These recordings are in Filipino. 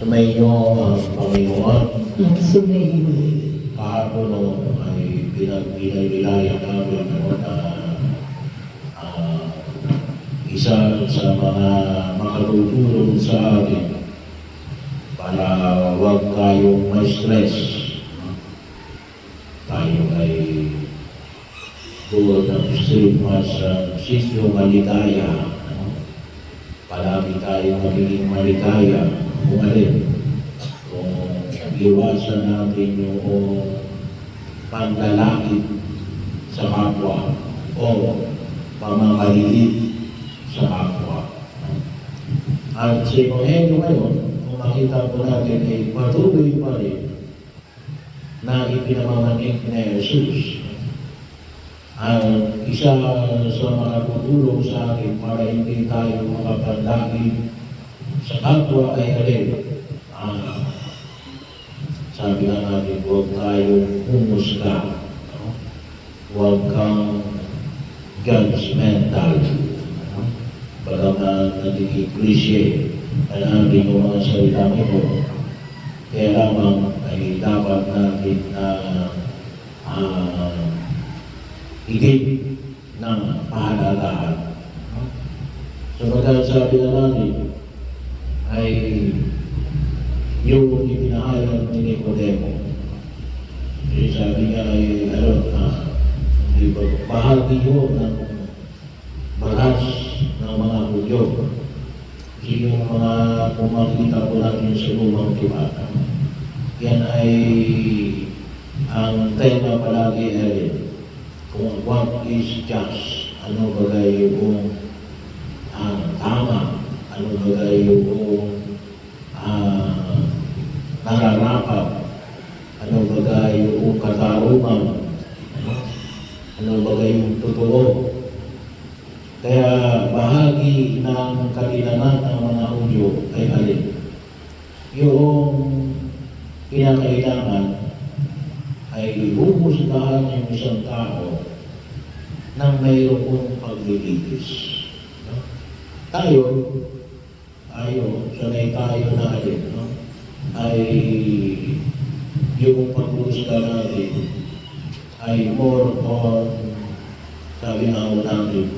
Sumainyo ang Panginoon. Sumainyo. Kahapon ay pinagbilay-bilaya namin na ah, isa sa mga makatutulong sa atin para huwag tayong may stress. Tayo ay tulad ng stigma sa sityo maligaya. Palagi tayo magiging maligaya. Kung alin, kung iwasan natin yung panlalait sa kapwa o pamamaliit sa kapwa. At sa Ebanghelyo ngayon, kung makita po natin ay patuloy pa rin na ipinamamanik ni Jesus. Ang isa sa mga tutulong sa atin para hindi tayo makapandagin sa kapwa ay alin. Sabi nga natin, huwag tayong humusga. Huwag kang judgmental. Bagaman nagiging cliche, alangin yung mga salitang ito. Kaya lamang ay dapat natin na higit ng pahalagahan. Sabagat sabi na natin, ay yung ipinahayag ni Nicodemo. Kasi sabi niya ay bahagi yun ng balas ng mga Hudyo. Kasi yung mga pumakita po natin sa lumang tibata. Yan ay ang tema palagi ay kung what is just, ano bagay yung tama, ano bagay yung nararapat, ano bagay yung katarungan, ano bagay yung totoo. Kaya bahagi ng kalinangan ng mga Hudyo ay alin. Yung pinakailangan ay humusgahan yung isang tao ng mayroong paglilitis. Tayo, sanay tayo na alin, ay yung paglusga natin ay more on, sabi nga natin,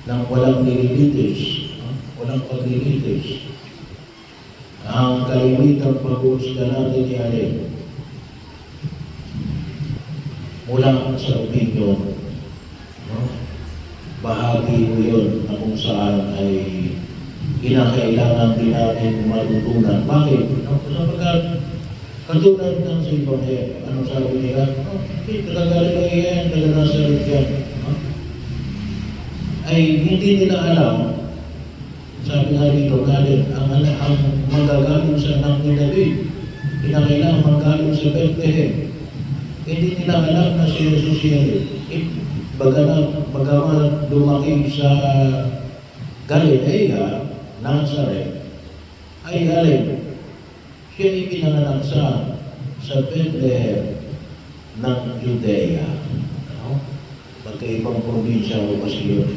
nang walang nililitis, walang paglilitis. Ang kalimitang paglusga natin ay alin, mula sa opinion, bahagi mo yun na kung saan ay kinakailangan din natin matutunan. Bakit? Sapagkat katulad ng sa Ebanghelyo, ano sabi nila? Taga-Galilea yan, taga-Nazaret yan. Ay hindi nila alam, sabi nga rito, ang magagaling sa anak ni David, kinakailangan magaling sa Bethlehem. Hindi nila alam na si Jesus yan. Bagaman lumaki sa Galilea, Nazaret, ay alin, siya ay pinanganak sa Bethlehem ng Judea. Magkaibang probinsya o kasi yun.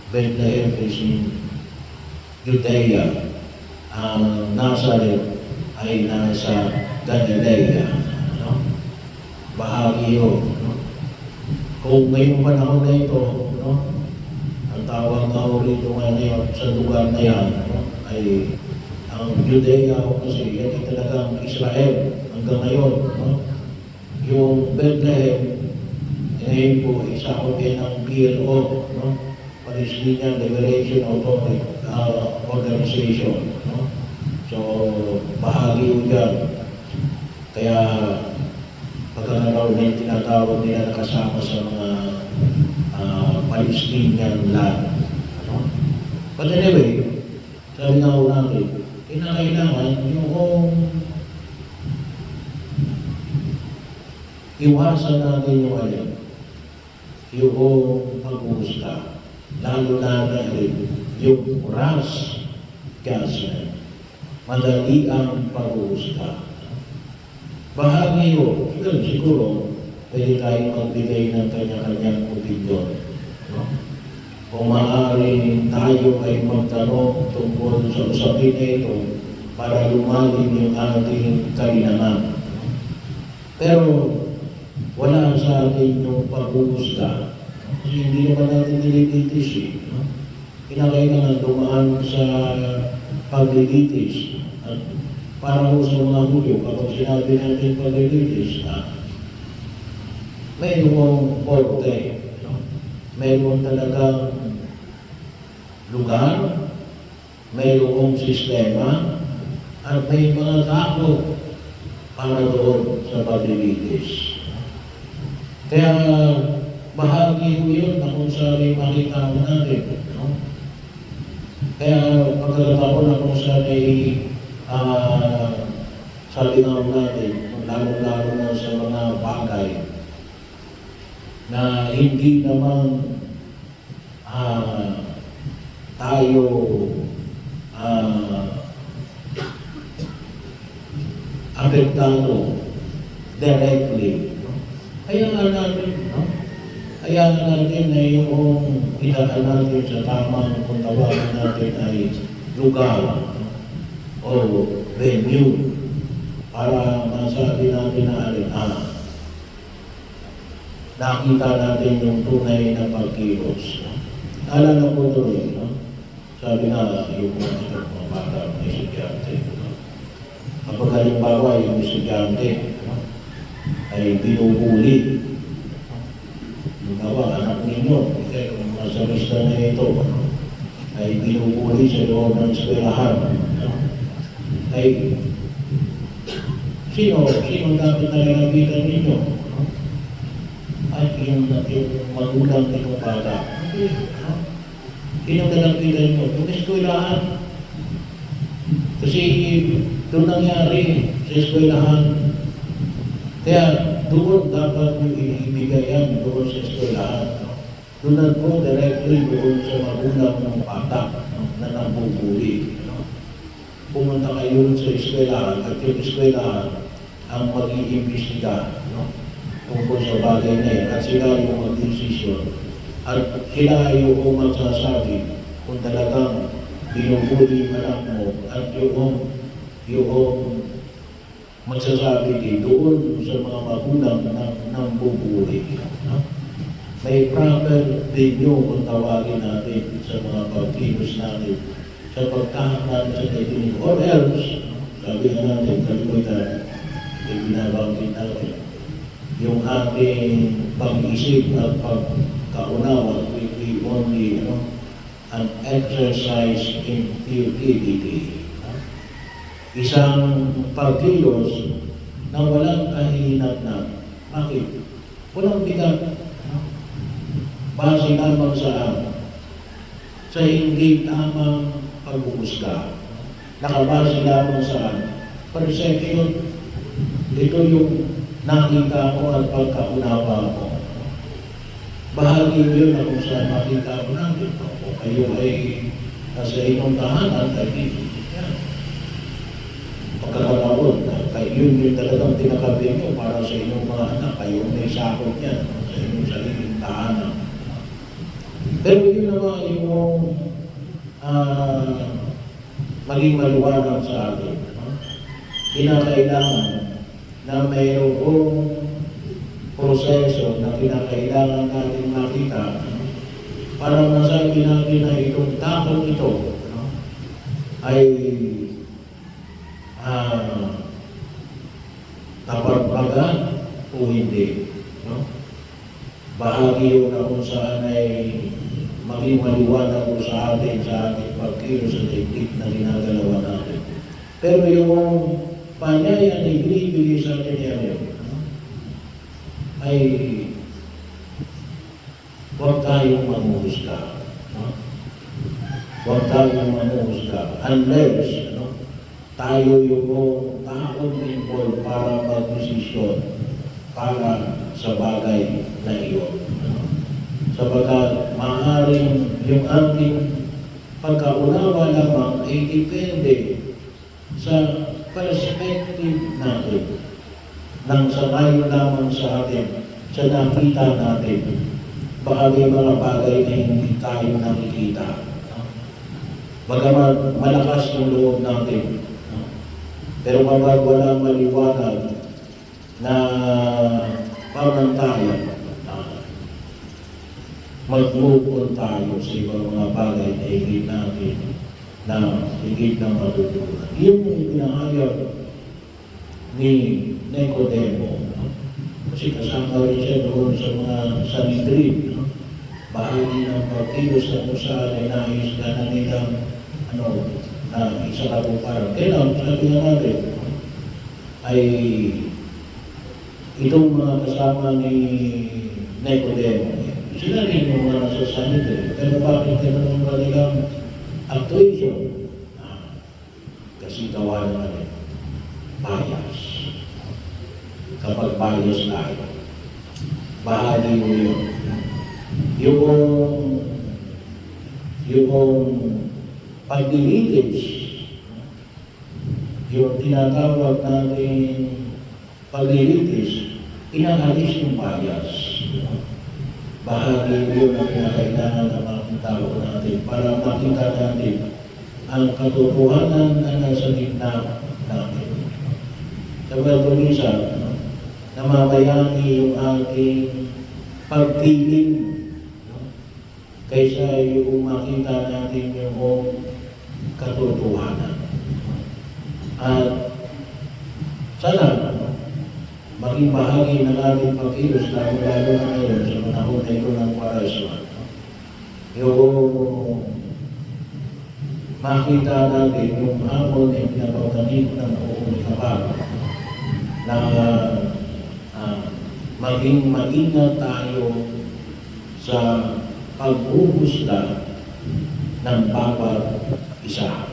Bethlehem is in Judea. Ang Nazaret ay nasa Galilea. Bahagi yun. Kung ngayong panahon na ito, ang tawag na rito ngayon sa lugar na yan, ay ang Judea kasi yan ay talagang Israel hanggang ngayon. Yung Bethlehem, ngayon po, isa ko din ang PLO, Palestinian Liberation Authority Organization. So, bahagi yun dyan. Kaya, pagkakaroon na tinatawag nila nakasama sa mga Palestinian land. But anyway, sabi nga ho natin, kinakailangan yung iwasan natin yung alin, yung pag-uusga, lalo na yung rash judgment, madali ang pag-uusga. Bahagi yun, siguro, pwede tayong magbigay ng kanya-kanyang opinion. Kung maaari tayo ay magtanong tungkol sa usapin na ito, para lumalim yung ating kalinangan. Pero wala sa atin yung paghuhusga. Kasi hindi naman natin nililitis eh. Kinakailangan dumaan sa paglilitis. At para ho sa mga Hudyo, kapag sinabi natin paglilitis, mayroong korte. Mayroong talagang lugar, mayroong sistema, at may mga tao para doon sa paglilitis. Kaya bahagi ko yun na kung saan makita mo natin. No? Kaya pagkakataon na kung saan sabi nga natin, lalo-lalo na sa mga bagay na hindi naman tayo apektado directly. Kaya nga natin, kaya nga natin na yung idaan natin sa tamang kung tawagan natin ay lugar o venue para masabi natin na nakita natin yung tunay na pagkilos. Alala ko tuloy, sabi nga yung mga bata, may estudyante. Kapag halimbawa yung estudyante ay binubuli, halimbawa anak ninyo, kung nasa lista na ito, ay binubuli sa loob ng eskwelahan, ay sino dapat nalalapitan ninyo? Ay yung magulang nitong bata. Sino nalalapitan nyo? Yung eskwelahan. Kasi doon nangyari sa eskwelahan. Kaya doon dapat yung ibigay yan doon sa eskwelahan. Doon na po directly doon sa magulang ng bata na nabubuli. Pumunta kayo sa eskwelahan at yung eskwelahan ang mag-iimbestiga tungkol sa bagay na yan at sila yung mag-desisyon at sila yung magsasabi kung talagang binubuli yung anak mo at yung magsasabi din doon sa mga magulang ng bubuli. May proper venue kung tawagin natin sa mga pagkilos natin sa pagtahak natin sa kaibigan. Or else, sabi nga natin, kalimutan, ay binabanggit natin. Yung ating pag-isip at pagkaunawa will be only an exercise in futility. Isang pagkilos na walang kahinatnan. Bakit? Walang bigat. Base lamang sa hindi tamang paghuhusga. Nakabase lamang sa perception. Ito yung nakita ko at pagkaunawa ko. Bahagi yun na kung saan makita ko natin. Kung kayo ay nasa inyong tahanan, ay yan. Pagkakataon, yun yung talagang tinakabi nyo para sa inyong mga anak. Kayo may sakot yan sa inyong sariling tahanan. Pero yun naman yung maging maliwanag sa atin. Kinakailangan na mayroong proseso na kinakailangan natin makita para masabi natin na itong takong ito ay napagpagan o hindi. Bahagi yun na kung saan ay maging maliwanag ko sa atin pagkilos sa daigdig na ginagalawa natin. Pero yung panyaya na ibinibigay sa atin yan ay huwag tayong manghuhusga. Huwag tayong manghuhusga. Unless tayo yung taong involved para mag-desisyon para sa bagay na iyon. Sapagkat maaaring yung ating pagkaunawa lamang ay depende sa perspective natin nang sangayon lamang sa atin, sa nakita natin. Baka may mga bagay na hindi tayo nakikita. Bagaman malakas yung loob natin, Pero kapag walang maliwanag na pamantayan, mag-move on tayo sa ibang mga bagay na higit natin na higit na matutunan. Yun yung pinahayag ni Nicodemo. Kasi kasama rin siya doon sa mga Sanhedrin. Bahagi ng pagkilos na kung saan ay nais na nilang na isa katuparan. Kaya lang, sabi nga natin, ay itong mga kasama ni Nicodemo, sila rin yung mga nasa Sanhedrin. Pero bakit ganun ang kanilang actuation? Kasi gawa naman bias. Kapag bias tayo, bahagi mo yun. Yung paglilitis, yung tinatawag natin paglilitis, inaalis yung bias. Bahagi yun ang kinakailangan ng mga tao natin para makita natin ang katotohanan na nasa gitna natin. Sabi minsan, namamayani yung ating pagpiling kaysa yung makita natin yung katotohanan. At sana maging bahagi ng ating pagkilos, lalo na ngayon sa panahon na ito ng Kwaresma. Yung makita natin yung hamon na pinapaganig ng buong kapal na maging maingat tayo sa pag-uhusga ng bawat isa.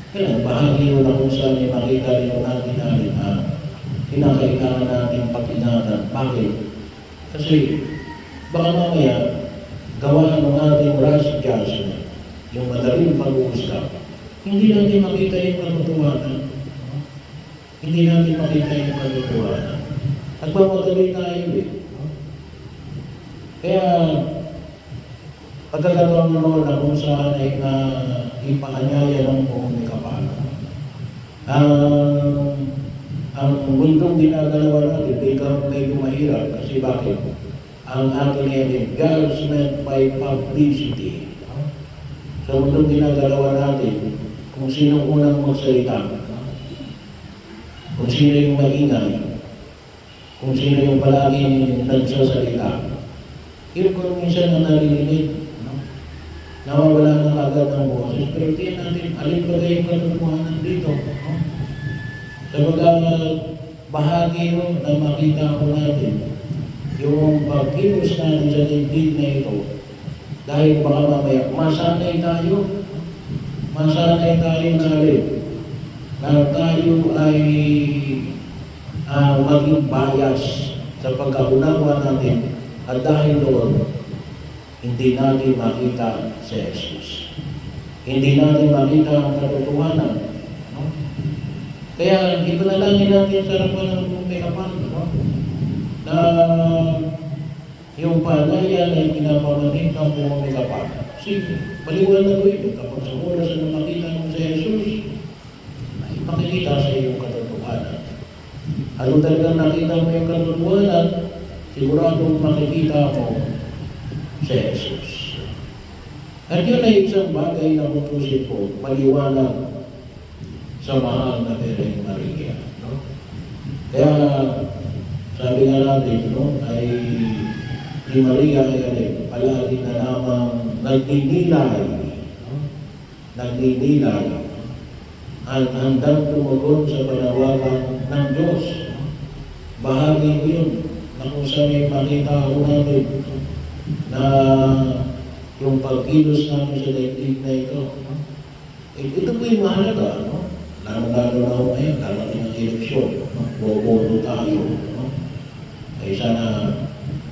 Kaya bahagi yun na kung saan ay makita rin natin na kinakailangan natin pag-ingatan. Bakit? Kasi baka mamaya gawa ng ating rash judgment, yung madaling pag-uhusga, hindi natin makita yung katotohanan. Hindi natin makita yung katotohanan. Nagmamadali tayo eh. Kaya pagkakataon naman na kung saan ay ipaanyaya ng buong kapal. Ang mundong ginagalawa natin, medyo mahirap kasi bakit? Ang ating endorsement by publicity. Sa mundong ginagalawa natin, kung sino unang magsalita, kung sino yung maingay, kung sino yung palaging nagsasalita, yun kung minsan na narinig, nawawala na agad ng boses, pero tiyan natin, alin ba yung katotohanan dito? Sabaga, bahagi mo na makita ko natin, yung pagkilos natin sa daigdig na ito, dahil baka mamaya, masanay tayo na tayo ay maging bias sa pagkaunawa natin at dahil doon, hindi natin makita si Jesus. Hindi natin makita ang katotohanan. No? Kaya ipanalangin natin sa harapan ng may kapal, na yung panayan ay pinapamanig ng buong may kapal. Sige, maliwanag ko ito kapag sa oras na makita mo si Jesus, ay makikita sa iyong katotohanan. Ano talagang nakita mo yung katotohanan, siguradong makikita mo si Jesus. At yun ay isang bagay na pupusin ko, maliwanag sa mahal na Birheng Maria. No? Kaya, sabi nga natin, no, ay ni Maria ay palagi na lamang nagninilay, no? Nagninilay at handang tumugon sa panawagan ng Diyos. Bahagi ko yun na kung saan ay makita ko natin na yung pagkilos namin sa daigdig na ito. Ito po yung mahalaga, no? Lalo na ako ngayon, lalo na ng eleksyon, no? Boboto tayo, no? Ay sana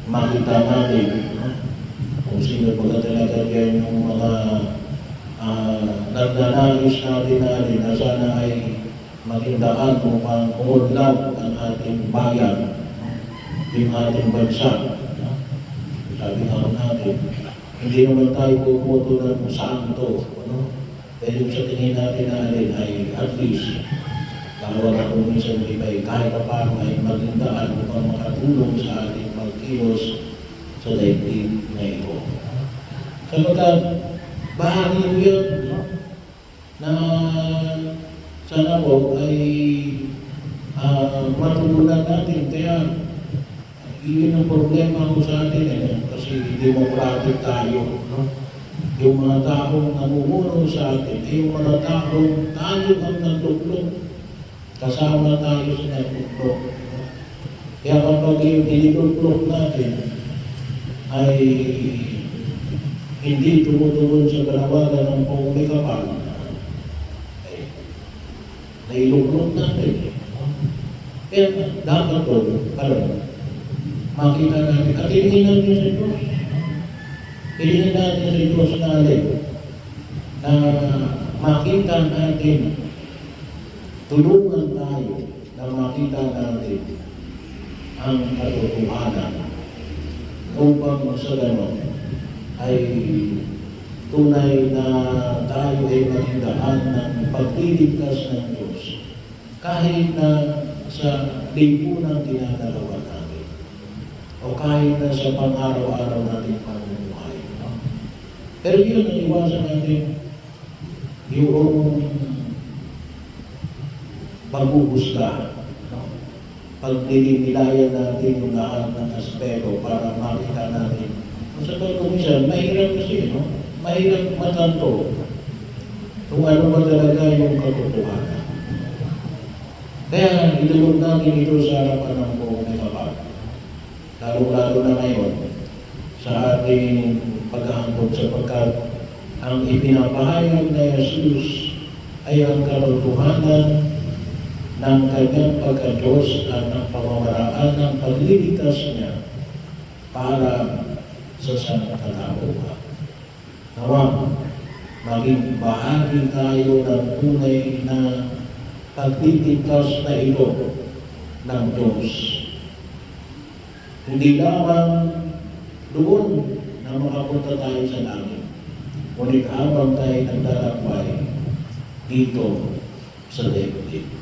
makita natin, no? Kung sino ba talaga yan yung mga nagnanais natin na sana ay maging daan upang umunlad ang ating bayan, no? Yung ating bansa. No? Sabi nga natin, hindi naman tayo pupunto ng santo, no? Pero sa tingin natin na ay at least tawag ako minsan ng iba kahit pa paano ay maging daan upang makatulong sa ating magkilos sa daigdig na ito. Sapagkat bahagi mo yun, no? Na sana po ay matutunan natin. Kaya yun ang problema ko sa atin kasi democratic tayo. No? Yung mga taong namumuno sa atin ay yung mga taong tayo ang nagtuklog. Kasama tayo sa nagtuklog. Kaya kapag yung inituklog natin ay hindi tumutugon sa kalawagan ng pumikapal, ay nailuklog natin. Kaya dapat doon, makita natin at hinihingan niyo sa Diyos. Hinihingan natin sa Diyos na makita natin, tulungan tayo na makita natin ang katotohanan upang sa ganon ay tunay na tayo ay magindaan ng pagliligtas ng Diyos kahit na sa lipunang ginagalawan natin o kahit na sa pang-araw-araw natin pamumuhay. Pero yun ang iwasan natin yung pagbuhusga. Pagdidinilayan natin yung lahat ng aspeto para makita natin. Kung sa pagkumisan, mahirap kasi, no? Mahirap matanto kung ano ba talaga yung katotohanan. Kaya idulog natin ito sa harapan ng buong kapal. Lalo-lalo na ngayon sa ating paghahandog sapagkat ang ipinapahayag na Jesus ay ang katotohanan ng kanyang pagka-Diyos at ng pamamaraan ng pagliligtas niya para sa sangkatauhan. Nawa, maging bahagi tayo ng tunay na pagliligtas na ito ng Diyos. Hindi lamang doon na makapunta tayo sa langit, ngunit habang tayo naglalakbay dito sa daigdig.